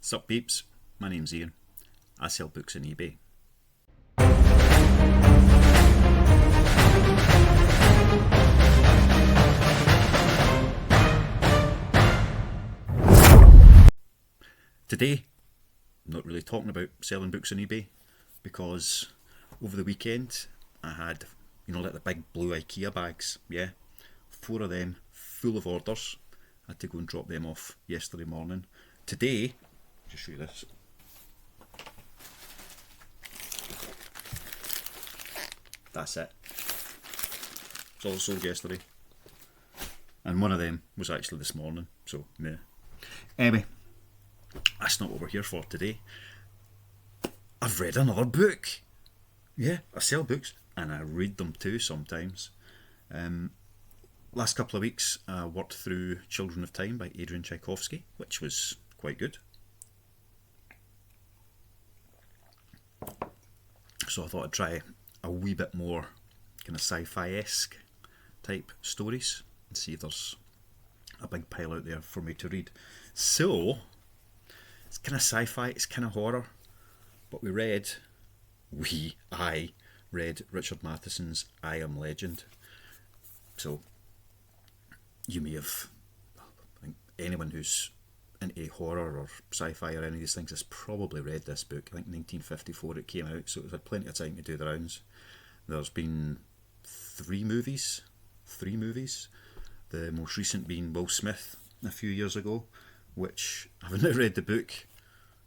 Sup peeps, my name's Ian. I sell books on eBay. Today, I'm not really talking about selling books on eBay because over the weekend I had, like the big blue IKEA bags, 4 of them full of orders. I had to go and drop them off yesterday morning. Today, just show you this. That's it. It's all sold yesterday. And one of them was actually this morning, so yeah. Anyway, that's not what we're here for today. I've read another book. Yeah, I sell books and I read them too sometimes. Last couple of weeks I worked through Children of Time by Adrian Tchaikovsky, which was quite good. So I thought I'd try a wee bit more kind of sci-fi-esque type stories and see if there's a big pile out there for me to read. So it's kind of sci-fi, it's kind of horror, but I read Richard Matheson's I Am Legend. So you may have, I think anyone who's into horror or sci-fi or any of these things has probably read this book. I think 1954 it came out, so it's had plenty of time to do the rounds. There's been three movies. The most recent being Will Smith a few years ago, which, having now read the book,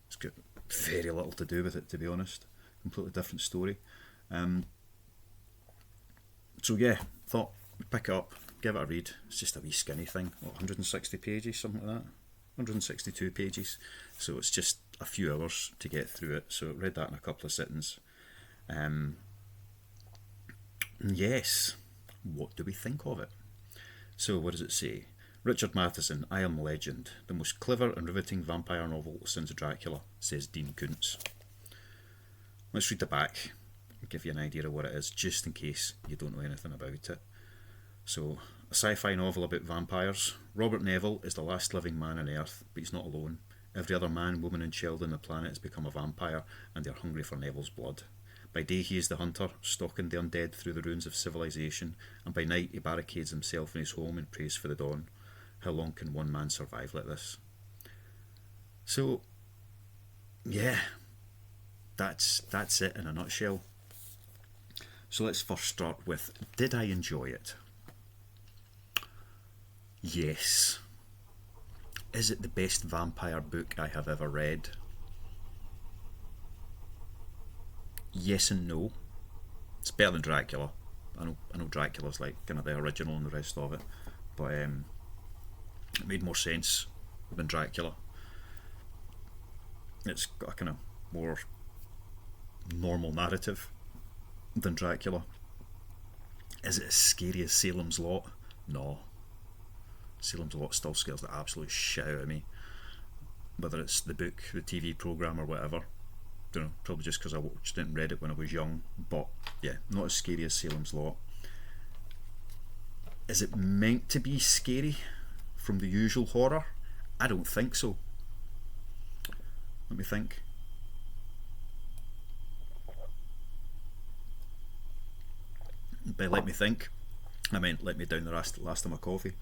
it's got very little to do with it, to be honest. Completely different story. So yeah, thought we'd pick it up, give it a read. It's just a wee skinny thing, 160 pages, something like that. 162 pages, so it's just a few hours to get through it. So I read that in a couple of sittings. Yes, what do we think of it? So what does it say? Richard Matheson, I Am Legend, the most clever and riveting vampire novel since Dracula, says Dean Koontz. Let's read the back and give you an idea of what it is, just in case you don't know anything about it. So, a sci-fi novel about vampires. Robert Neville is the last living man on Earth, but he's not alone. Every other man, woman and child on the planet has become a vampire, and they're hungry for Neville's blood. By day he is the hunter, stalking the undead through the ruins of civilization, and by night he barricades himself in his home and prays for the dawn. How long can one man survive like this? So, yeah, that's it in a nutshell. So let's first start with, did I enjoy it? Yes. Is it the best vampire book I have ever read? Yes and no. It's better than Dracula. I know Dracula's like kind of the original and the rest of it, but it made more sense than Dracula. It's got a kind of more normal narrative than Dracula. Is it as scary as Salem's Lot? No. Salem's Lot still scares the absolute shit out of me. Whether it's the book, the TV programme or whatever. Don't know, probably just because I watched it and read it when I was young. But yeah, not as scary as Salem's Lot. Is it meant to be scary from the usual horror? I don't think so. Let me think. By let me think, I meant let me down the last of my coffee.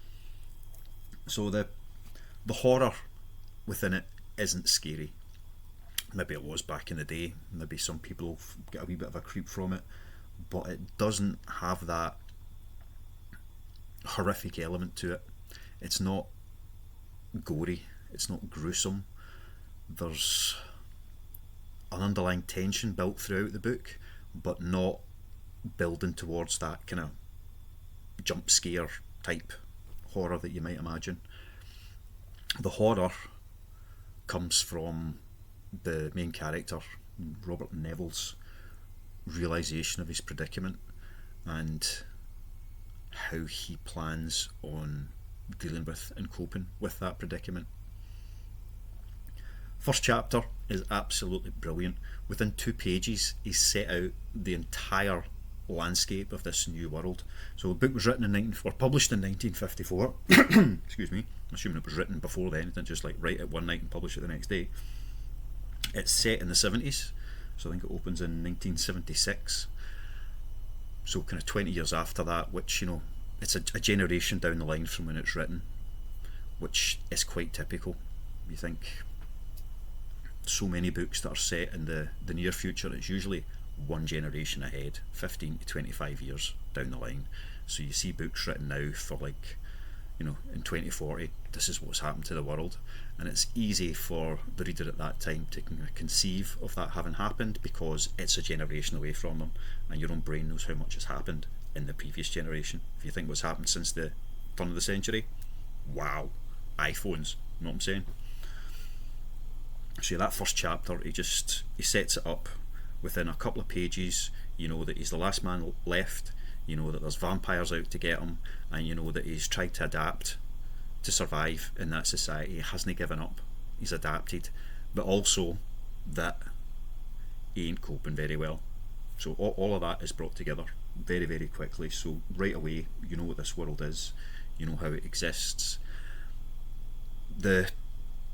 So the horror within it isn't scary. Maybe it was back in the day. Maybe some people get a wee bit of a creep from it, but it doesn't have that horrific element to it. It's not gory. It's not gruesome. There's an underlying tension built throughout the book, but not building towards that kind of jump scare type horror that you might imagine. The horror comes from the main character, Robert Neville's realisation of his predicament and how he plans on dealing with and coping with that predicament. First chapter is absolutely brilliant. Within 2 pages he's set out the entire landscape of this new world. So the book was written published in 1954. Excuse me. Assuming it was written before then, didn't just like write it one night and publish it the next day. It's set in the 70s, so I think it opens in 1976. So kind of 20 years after that, which, you know, it's a generation down the line from when it's written, which is quite typical. You think so many books that are set in the near future, it's usually one generation ahead, 15 to 25 years down the line. So you see books written now for, like, you know, in 2040, this is what's happened to the world. And it's easy for the reader at that time to conceive of that having happened, because it's a generation away from them, and your own brain knows how much has happened in the previous generation. If you think what's happened since the turn of the century, wow, iPhones, you know what I'm saying? So that first chapter, he sets it up within a couple of pages. You know that he's the last man left, you know that there's vampires out to get him, and you know that he's tried to adapt to survive in that society. He hasn't given up, he's adapted, but also that he ain't coping very well. So all of that is brought together very, very quickly. So right away, you know what this world is, you know how it exists. The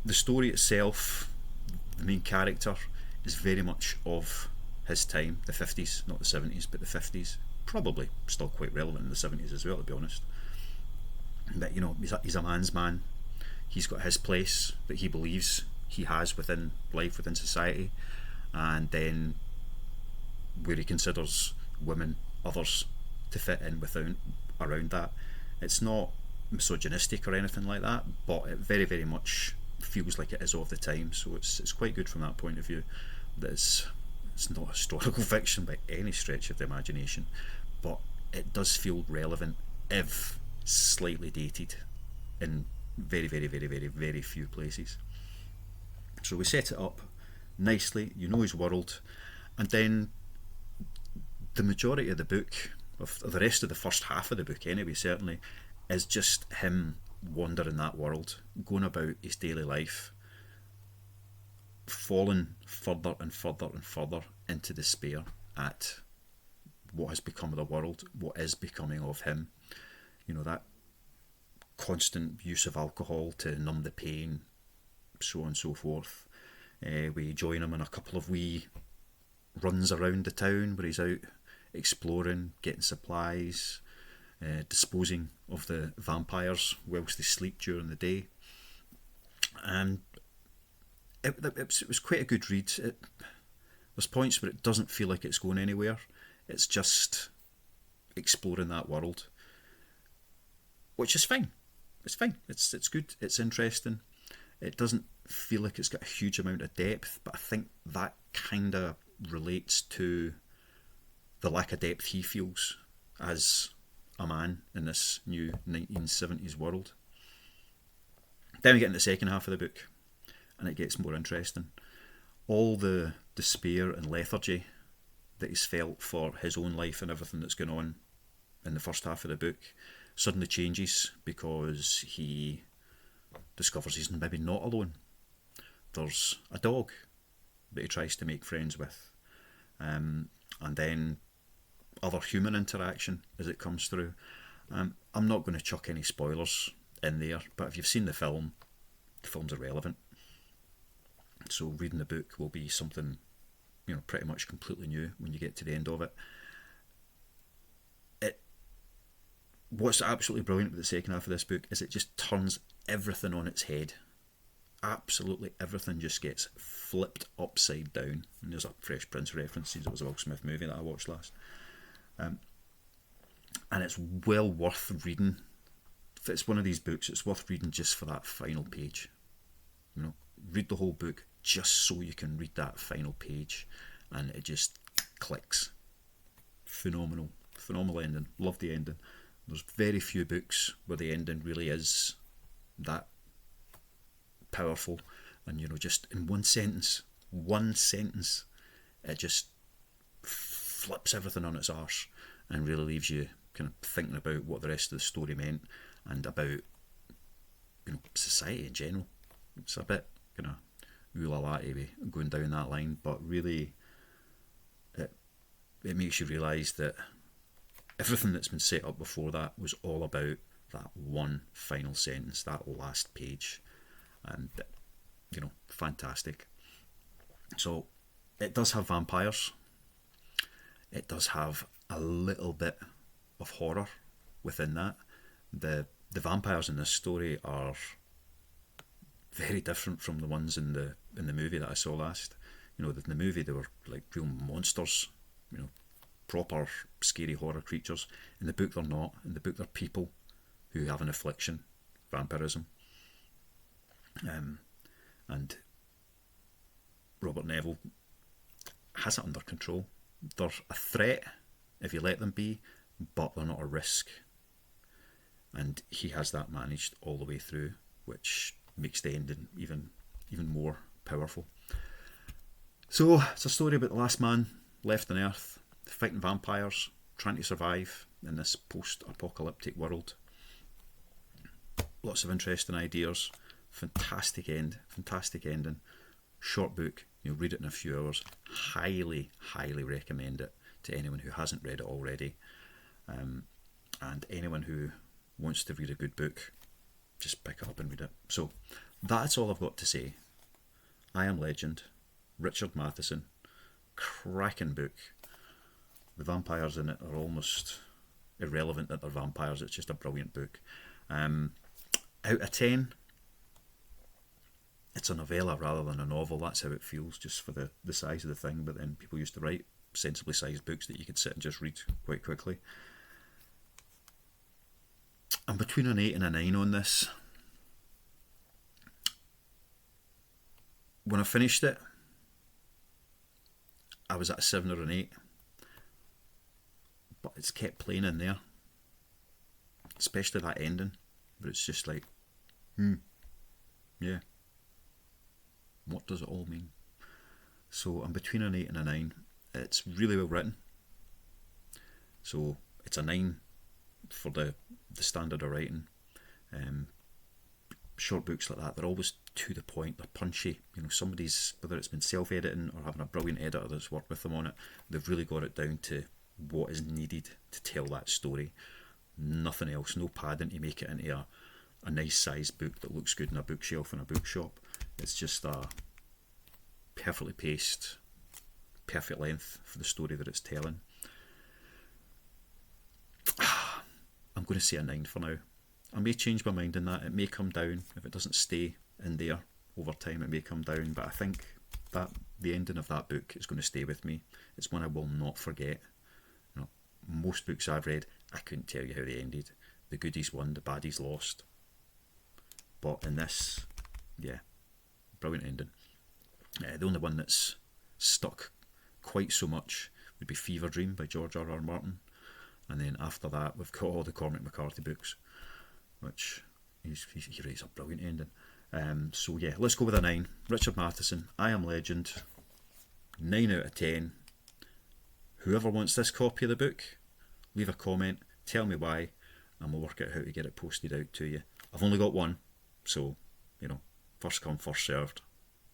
story itself, the main character, is very much of his time, the 50s, not the 70s, but the 50s. Probably still quite relevant in the 70s as well, to be honest. But, you know, he's a man's man. He's got his place that he believes he has within life, within society, and then where he considers women, others, to fit in within around that. It's not misogynistic or anything like that, but it very, very much feels like it is of the time. So it's quite good from that point of view. That it's not historical fiction by any stretch of the imagination, but it does feel relevant, if slightly dated, in very, very, very, very, very few places. So we set it up nicely, you know his world, and then the majority of the book, of the rest of the first half of the book anyway, certainly, is just him wandering that world, going about his daily life, falling further and further and further into despair at what has become of the world, what is becoming of him. You know, that constant use of alcohol to numb the pain, so on and so forth. We join him in a couple of wee runs around the town where he's out exploring, getting supplies, disposing of the vampires whilst they sleep during the day. And it was quite a good read. There's points where it doesn't feel like it's going anywhere. It's just exploring that world, which is fine. It's fine. It's good. It's interesting. It doesn't feel like it's got a huge amount of depth, but I think that kind of relates to the lack of depth he feels as a man in this new 1970s world. Then we get into the second half of the book, and it gets more interesting. All the despair and lethargy that he's felt for his own life and everything that's going on in the first half of the book suddenly changes because he discovers he's maybe not alone. There's a dog that he tries to make friends with, and then other human interaction as it comes through. I'm not going to chuck any spoilers in there, but if you've seen the film's irrelevant. So reading the book will be something, you know, pretty much completely new when you get to the end of it. What's absolutely brilliant with the second half of this book is it just turns everything on its head. Absolutely everything just gets flipped upside down. And there's a Fresh Prince reference, since it was a Will Smith movie that I watched last. And it's well worth reading. If it's one of these books, it's worth reading just for that final page. You know, read the whole book just so you can read that final page, and it just clicks. Phenomenal ending. Love the ending. There's very few books where the ending really is that powerful, and you know, just in one sentence, it just flips everything on its arse and really leaves you kind of thinking about what the rest of the story meant and about, you know, society in general. It's a bit kind of ooh la la going down that line, but really it makes you realise that everything that's been set up before that was all about that one final sentence, that last page. And, you know, fantastic. So it does have vampires. It does have a little bit of horror within that. The vampires in this story are very different from the ones in the movie that I saw last. You know, in the movie they were like real monsters, you know, proper scary horror creatures. In the book they're not. In the book they're people who have an affliction, vampirism. And Robert Neville has it under control. They're a threat if you let them be, but they're not a risk. And he has that managed all the way through, which makes the ending even more powerful. So it's a story about the last man left on Earth, fighting vampires, trying to survive in this post-apocalyptic world. Lots of interesting ideas. Fantastic ending. Short book, you'll read it in a few hours. Highly recommend it to anyone who hasn't read it already. And anyone who wants to read a good book, just pick it up and read it. So that's all I've got to say. I Am Legend, Richard Matheson, cracking book. The vampires in it are almost irrelevant that they're vampires. It's just a brilliant book. Out of 10, it's a novella rather than a novel. That's how it feels, just for the size of the thing. But then people used to write sensibly sized books that you could sit and just read quite quickly. I'm between an 8 and a 9 on this. When I finished it, I was at a 7 or an 8. But it's kept playing in there. Especially that ending. But it's just like, yeah. What does it all mean? So I'm between an 8 and a 9. It's really well written. So it's a 9 for the standard of writing. Short books like that, they're always to the point, they're punchy. You know, somebody's, whether it's been self-editing or having a brilliant editor that's worked with them on it, they've really got it down to what is needed to tell that story. Nothing else, no padding to make it into a nice sized book that looks good in a bookshelf in a bookshop. It's just a perfectly paced, perfect length for the story that it's telling. I'm going to say a 9 for now. I may change my mind on that. It may come down. If it doesn't stay in there over time, it may come down. But I think that the ending of that book is going to stay with me. It's one I will not forget. You know, most books I've read, I couldn't tell you how they ended. The goodies won, the baddies lost. But in this, yeah, brilliant ending. The only one that's stuck quite so much would be Fever Dream by George R.R. Martin. And then after that, we've got all the Cormac McCarthy books, which he writes a brilliant ending. So yeah, let's go with a 9. Richard Matheson, I Am Legend, 9 out of 10. Whoever wants this copy of the book, leave a comment, tell me why, and we'll work out how to get it posted out to you. I've only got one, so, you know, first come, first served,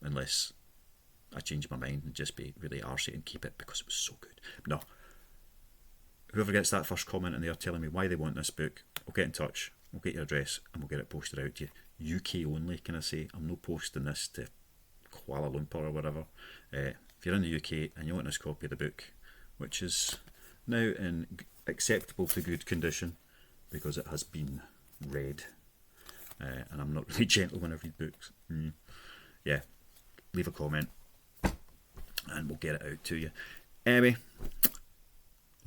unless I change my mind and just be really arsey and keep it because it was so good. No. Whoever gets that first comment in there telling me why they want this book, I'll get in touch, we'll get your address, and we'll get it posted out to you. UK only, can I say? I'm not posting this to Kuala Lumpur or whatever. If you're in the UK and you want this copy of the book, which is now in acceptable to good condition because it has been read, and I'm not really gentle when I read books. Yeah, leave a comment and we'll get it out to you. Anyway,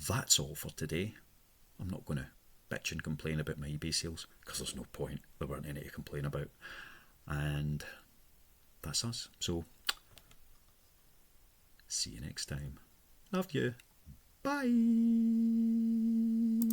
that's all for today. I'm not going to bitch and complain about my eBay sales because there's no point. There weren't any to complain about. And that's us. So, see you next time. Love you. Bye.